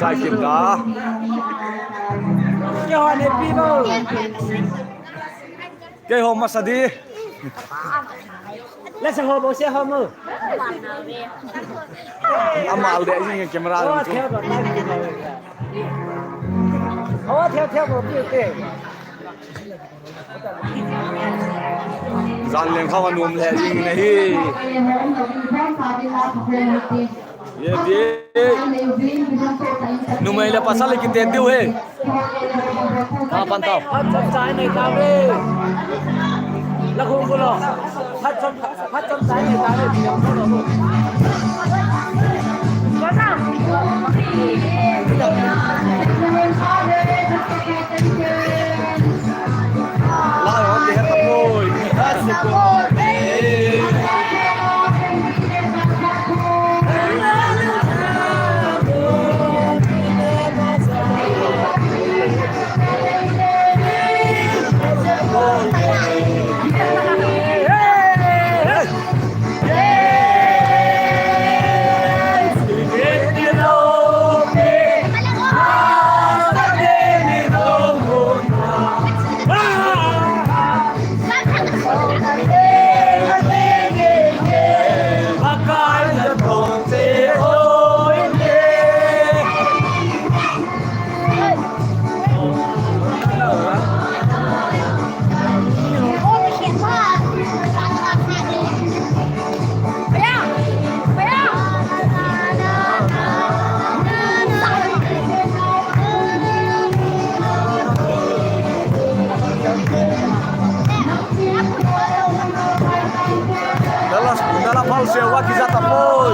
Sai kiểm đó. Cái hôm mà sao đi? Let's go bố xe hôm mơ. Amal để gì camera Theo rồi theo rồi biết Gian lên không ăn uống lẹ gì này. Ye ye. Numai lepas lagi kita tiu he. Apa tau? Phát trái này cao đi. Là không có lo. Phát trong trái này cao đi. Có sao? Lai orang dia tak boy. Asik boy. mau sewa kisah tapoy.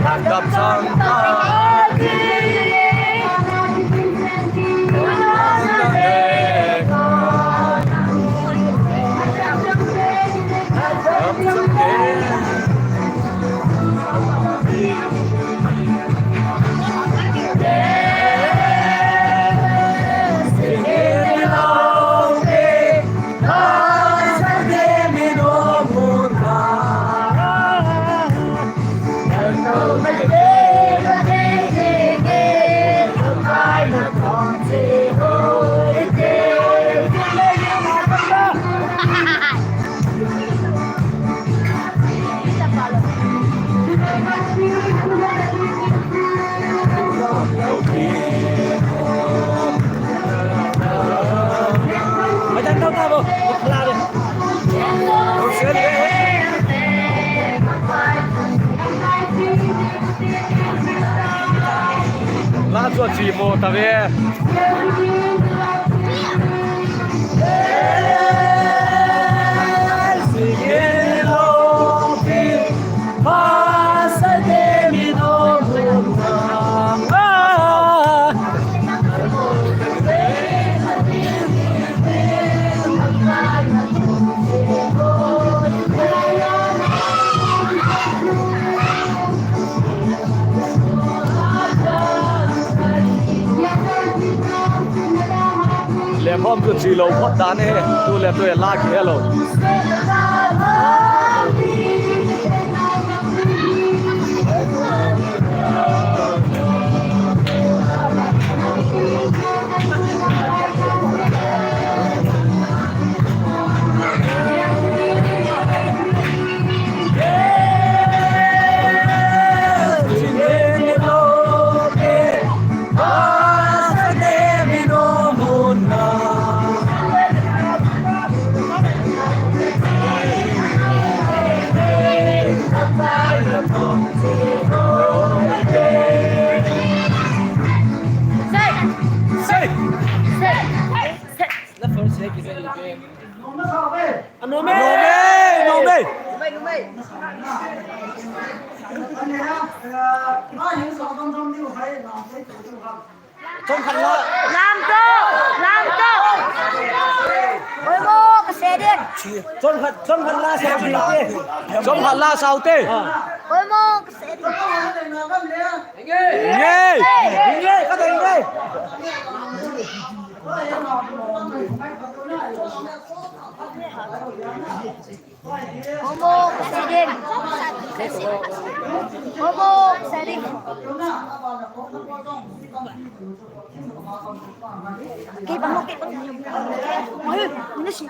Tanggap sangka Macam tahu tak apa? Kelar dia. Lá做寂寞，大爷。Lẹ hôm cứ chỉ lâu phát đán ấy, tu lẹ tôi la kia lâu. Trong hành làm tô ôi mô cái xe đi trong hành la sao đi trong hành la sao tê. ôi mô cái xe đi Nghe. nghe có thể nghe ôi mô cái xe đi ôi mô cái xe đi cái băng ôi nó xí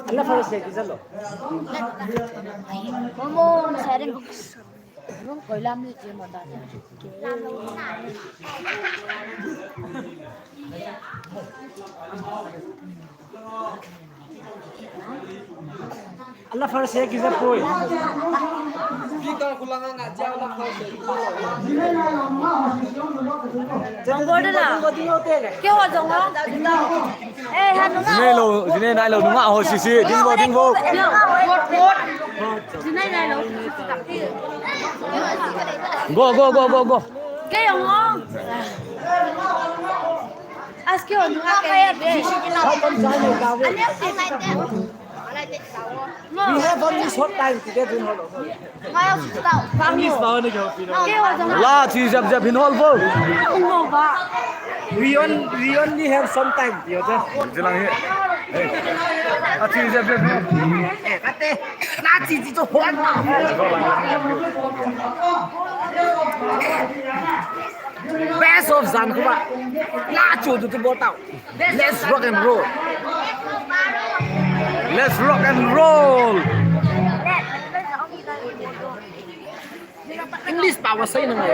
Allah farse güzel o. ôi mô cái xe đi không coi làm gì chứ mà ta Allah farse güzel koy. Trong bữa đó là kêu họ giống không? Ê, hắn đúng không? Thế này này là đúng ngạo hồi xì xì, đi vô. Thế này này nó Go. kêu không không? À, kêu họ đúng không? Sao con trai này cao vậy? We have only short time to get in hold. Pangis bao nhiêu kilo? Kêu họ giống không? La thì dập in hall vô. Không ngon ba. We only have some time, hiểu chưa? Thế là hiện. À thì dập. Na chỉ cho hoan nào. Best best of Zan kuma na chudu tu botau let's rock and roll let's rock and roll English power say nang hey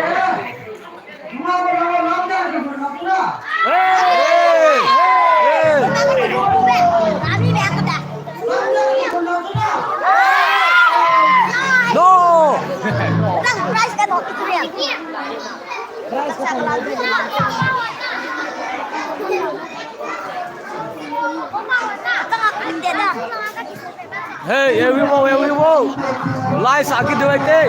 no price kan hoki tu ya price kan hey here we go live sakit dua ke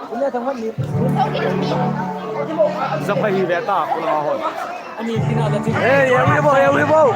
ini tempat ni sampai hi beta kalau hon ini tina ada sini hey here we go